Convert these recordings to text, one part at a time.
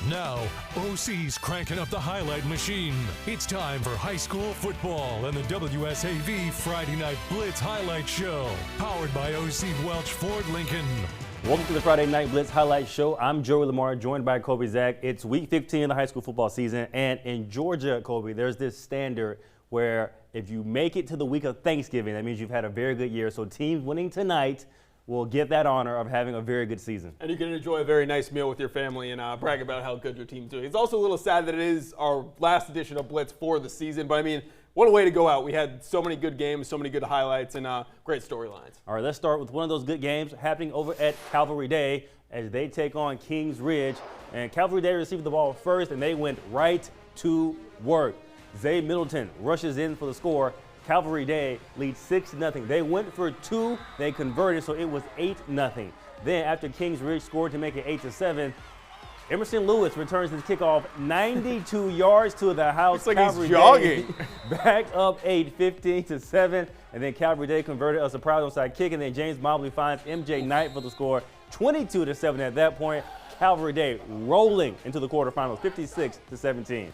Now, OC's cranking up the highlight machine. It's time for high school football and the WSAV Friday Night Blitz highlight show. Powered by OC Welch Ford Lincoln. Welcome to the Friday Night Blitz highlight show. I'm Joey Lamar, joined by Kobe Zach. It's week 15 of the high school football season. And in Georgia, Kobe, there's this standard where if you make it to the week of Thanksgiving, that means you've had a very good year. So teams winning tonight will get that honor of having a very good season. And you can enjoy a very nice meal with your family and brag about how good your team's doing. It's also a little sad that it is our last edition of Blitz for the season, but I mean, what a way to go out. We had so many good games, so many good highlights, and great storylines. All right, let's start with one of those good games happening over at Calvary Day as they take on Kings Ridge. And Calvary Day received the ball first, and they went right to work. Zay Middleton rushes in for the score. Calvary Day leads 6-0. They went for two, they converted, so it was 8-0. Then after Kings Ridge scored to make it 8-7, Emerson Lewis returns his kickoff 92 yards to the house. It's like Calvary he's jogging. Day back up 15-7, and then Calvary Day converted a surprise onside kick, and then James Mobley finds MJ Knight for the score, 22-7 at that point. Calvary Day rolling into the quarterfinals, 56-17.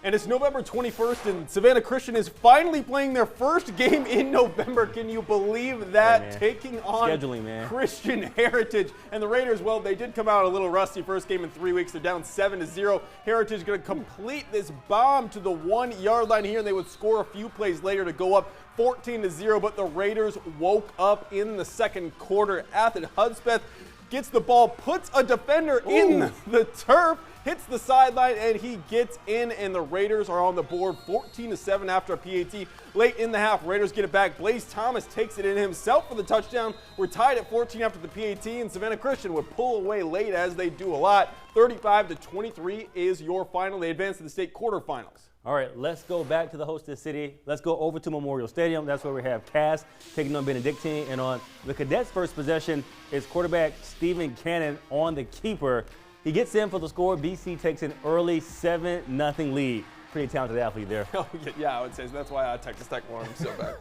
And it's November 21st, and Savannah Christian is finally playing their first game in November. Can you believe that? Yeah, taking on scheduling, man. Christian Heritage. And the Raiders, well, they did come out a little rusty. First game in 3 weeks. They're down 7-0. Heritage going to complete this bomb to the 1 yard line here, and they would score a few plays later to go up 14-0. But the Raiders woke up in the second quarter. Athen Hudspeth gets the ball, puts a defender in the turf, hits the sideline, and he gets in, and the Raiders are on the board 14-7 after a PAT. Late in the half, Raiders get it back. Blaze Thomas takes it in himself for the touchdown. We're tied at 14 after the PAT, and Savannah Christian would pull away late, as they do a lot. 35-23 is your final. They advance to the state quarterfinals. All right, let's go back to the hostess city. Let's go over to Memorial Stadium. That's where we have Cass taking on Benedictine. And on the Cadets' first possession is quarterback Stephen Cannon on the keeper. He gets in for the score. BC takes an early 7-0 lead. Pretty talented athlete there. Oh, yeah, I would say so. That's why Texas Tech won him so bad.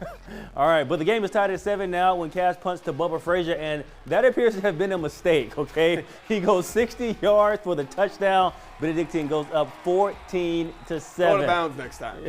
All right, but the game is tied at 7 now when Cass punts to Bubba Frazier, and that appears to have been a mistake, okay? He goes 60 yards for the touchdown. Benedictine goes up 14-7. Go to bounds next time.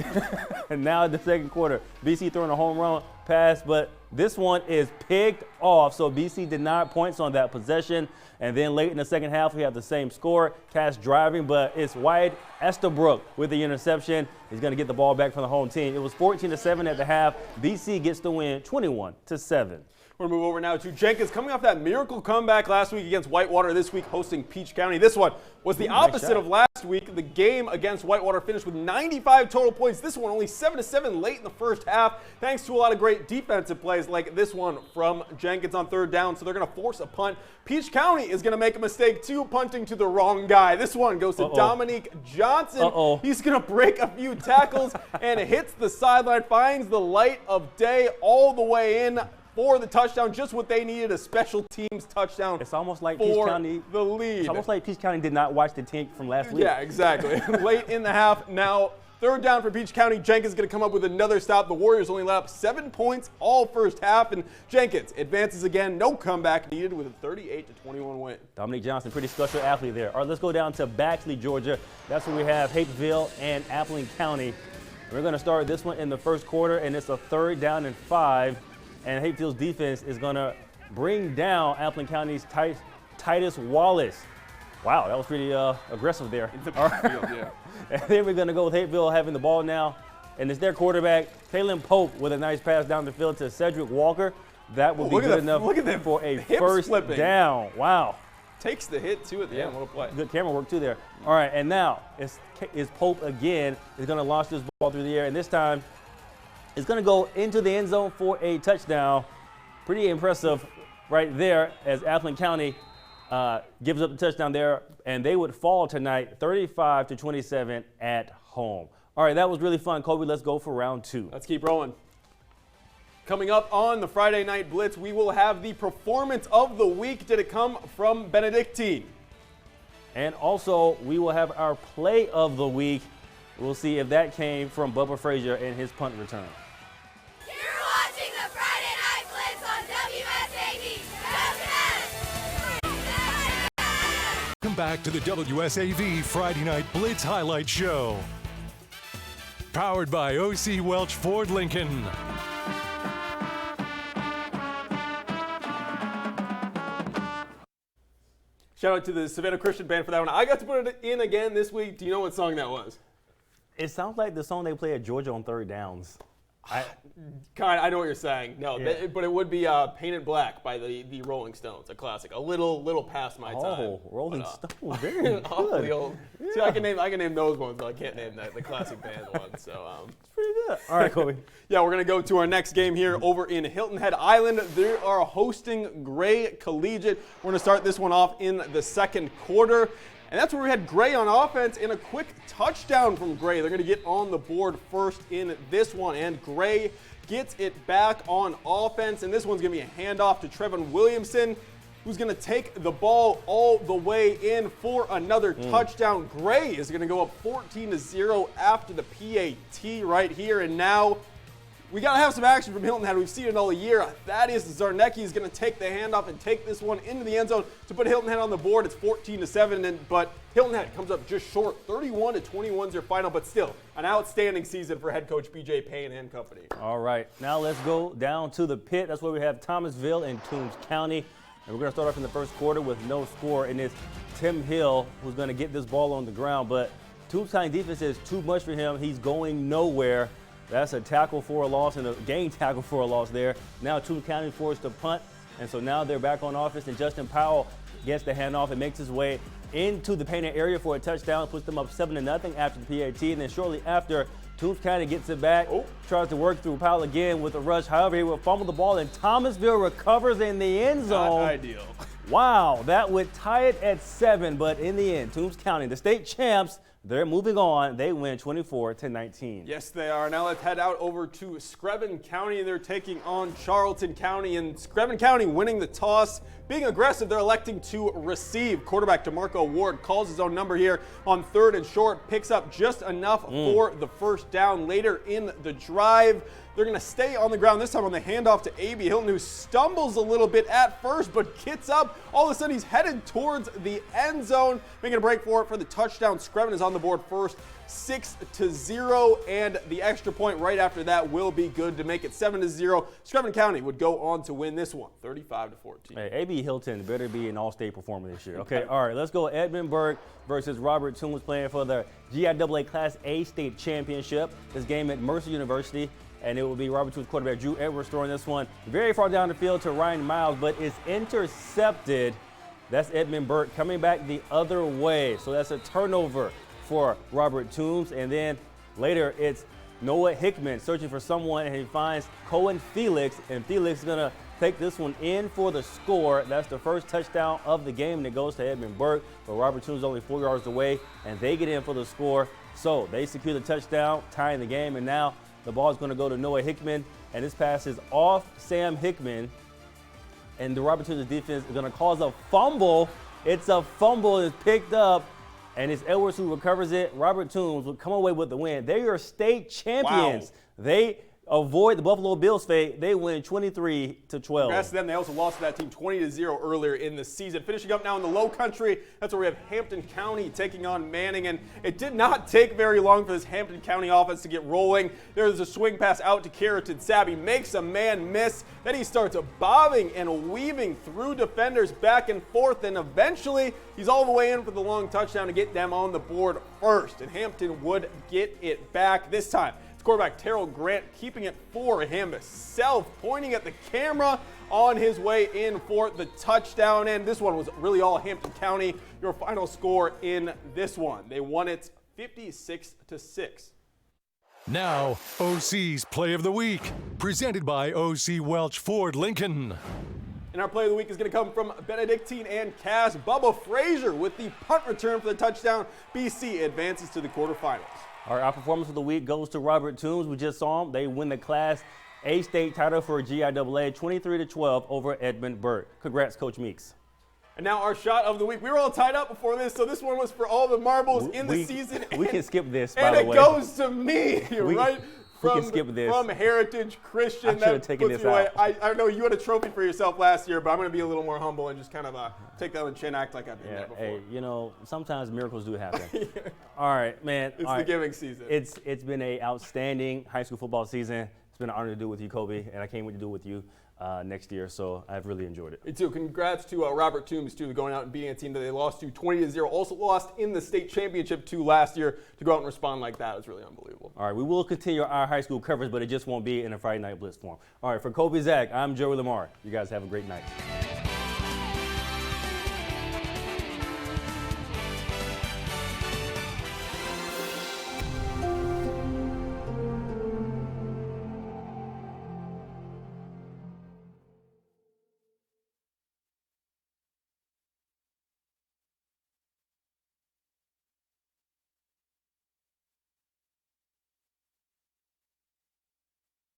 And now in the second quarter, BC throwing a home run pass, but this one is picked off, so BC did not points on that possession. And then late in the second half, we have the same score. Cass driving, but it's Wyatt Estabrook with the interception. He's going to get the ball back from the home team. It was 14-7 at the half. BC gets the win 21-7. We're going to move over now to Jenkins, coming off that miracle comeback last week against Whitewater, this week hosting Peach County. This one was the opposite of last week. The game against Whitewater finished with 95 total points. This one only 7-7 late in the first half, thanks to a lot of great defensive plays like this one from Jenkins on third down. So they're going to force a punt. Peach County is going to make a mistake too, punting to the wrong guy. This one goes to Dominique Johnson. He's going to break a few tackles and hits the sideline, finds the light of day all the way in for the touchdown, just what they needed, a special teams touchdown. It's almost like for Peach County, the lead. It's almost like Peach County did not watch the tape from last week. Yeah, exactly. Late in the half, now third down for Peach County. Jenkins going to come up with another stop. The Warriors only let up 7 points all first half, and Jenkins advances again. No comeback needed with a 38-21 win. Dominique Johnson, pretty special athlete there. All right, let's go down to Baxley, Georgia. That's where we have Hapeville and Appling County. We're going to start this one in the first quarter, and it's a 3rd down and 5. And Hapeville's defense is going to bring down Appling County's Titus Wallace. Wow, that was pretty aggressive there. Yeah. And then we're going to go with Hapeville having the ball now. And it's their quarterback, Taylon Pope, with a nice pass down the field to Cedric Walker. That would be good enough for a first down. Wow. Takes the hit, too, at the end. What a play. Good camera work, too, there. All right, and now it's Pope again. Is going to launch this ball through the air. And this time, it's going to go into the end zone for a touchdown. Pretty impressive right there as Appling County gives up the touchdown there, and they would fall tonight 35-27 at home. All right, that was really fun. Kobe, let's go for round 2. Let's keep rolling. Coming up on the Friday Night Blitz, we will have the performance of the week. Did it come from Benedictine? And also, we will have our play of the week. We'll see if that came from Bubba Frazier and his punt return. You're watching the Friday Night Blitz on WSAV. back to the WSAV Friday Night Blitz Highlight Show. Powered by OC Welch Ford Lincoln. Shout out to the Savannah Christian Band for that one. I got to put it in again this week. Do you know what song that was? It sounds like the song they play at Georgia on third downs. I know what you're saying. No, Yeah. but it would be Painted Black by the Rolling Stones, a classic. A little past my time. Oh, Rolling Stones, very good. Awfully old. See, I can name those ones, but I can't name the classic band one. So It's pretty good. All right, Kobe. yeah, we're gonna go to our next game here over in Hilton Head Island. They are hosting Gray Collegiate. We're gonna start this one off in the second quarter. And that's where we had Gray on offense and a quick touchdown from Gray. They're going to get on the board first in this one. And Gray gets it back on offense. And this one's going to be a handoff to Trevin Williamson, who's going to take the ball all the way in for another touchdown. Gray is going to go up 14-0 after the PAT right here. And now we got to have some action from Hilton Head. We've seen it all year. Thaddeus Zarnecki is going to take the handoff and take this one into the end zone to put Hilton Head on the board. It's 14-7, but Hilton Head comes up just short. 31-21 is your final, but still an outstanding season for head coach BJ Payne and company. All right, now let's go down to the pit. That's where we have Thomasville and Toombs County. And we're going to start off in the first quarter with no score. And it's Tim Hill who's going to get this ball on the ground. But Toombs County defense is too much for him. He's going nowhere. That's a tackle for a loss and a game tackle for a loss there. Now Toombs County forced to punt, and so now they're back on offense, and Justin Powell gets the handoff and makes his way into the painted area for a touchdown, puts them up 7-0 after the PAT, and then shortly after, Toombs County gets it back, tries to work through Powell again with a rush. However, he will fumble the ball, and Thomasville recovers in the end zone. Not ideal. Wow, that would tie it at 7, but in the end, Toombs County, the state champs, they're moving on. They win 24-19. Yes, they are. Now let's head out over to Screven County. They're taking on Charlton County, and Screven County winning the toss. Being aggressive, they're electing to receive. Quarterback DeMarco Ward calls his own number here on 3rd and short, picks up just enough for the first down later in the drive. They're going to stay on the ground this time on the handoff to A.B. Hilton, who stumbles a little bit at first, but gets up. All of a sudden, he's headed towards the end zone, making a break for it for the touchdown. Screven is on the board first, 6-0, and the extra point right after that will be good to make it 7-0. Screven County would go on to win this one, 35-14. Hey, A.B. Hilton better be an all-state performer this year. Okay, all right, let's go Edmund Burke versus Robert Toombs playing for the GIAA Class A state championship. This game at Mercer University. And it will be Robert Toombs quarterback Drew Edwards throwing this one very far down the field to Ryan Miles, but it's intercepted. That's Edmund Burke coming back the other way. So that's a turnover for Robert Toombs. And then later it's Noah Hickman searching for someone, and he finds Cohen Felix, and Felix is going to take this one in for the score. That's the first touchdown of the game, and it goes to Edmund Burke, but Robert Toombs is only 4 yards away, and they get in for the score. So they secure the touchdown, tying the game, and now the ball is going to go to Noah Hickman, and this pass is off Sam Hickman, and the Robert Toombs defense is going to cause a fumble. It's a fumble, it's picked up, and it's Edwards who recovers it. Robert Toombs will come away with the win. They are state champions. Wow. They avoid the Buffalo Bills' fate. They win 23-12. Congrats to them. They also lost to that team 20-0 earlier in the season. Finishing up now in the Low Country, that's where we have Hampton County taking on Manning, and it did not take very long for this Hampton County offense to get rolling. There's a swing pass out to Carrington Sabby, makes a man miss. Then he starts bobbing and weaving through defenders back and forth, and eventually he's all the way in for the long touchdown to get them on the board first, and Hampton would get it back this time. It's quarterback Terrell Grant keeping it for himself, pointing at the camera on his way in for the touchdown. And this one was really all Hampton County. Your final score in this one. They won it 56-6. Now, OC's Play of the Week, presented by OC Welch Ford Lincoln. And our play of the week is going to come from Benedictine and Cass. Bubba Frazier with the punt return for the touchdown. BC advances to the quarterfinals. Our performance of the week goes to Robert Toombs. We just saw him. They win the Class A state title for GIAA 23-12 over Edmund Burke. Congrats, Coach Meeks. And now our shot of the week. We were all tied up before this, so this one was for all the marbles in the season. We can skip this, by the way. And it goes to me, right? We can skip this. From Heritage Christian. I should have taken this out. I know you had a trophy for yourself last year, but I'm going to be a little more humble and just kind of take that on the chin, act like I've been there before. Hey, you know, sometimes miracles do happen. All right, man. It's the giving season. It's been an outstanding high school football season. It's been an honor to do it with you, Kobe, and I can't wait to do it with you next year. So I've really enjoyed it. Me too. Congrats to Robert Toombs, too, going out and beating a team that they lost to 20-0. Also lost in the state championship, too, last year. To go out and respond like that is really unbelievable. All right, we will continue our high school coverage, but it just won't be in a Friday Night Blitz form. All right, for Kobe Zach, I'm Joey Lamar. You guys have a great night.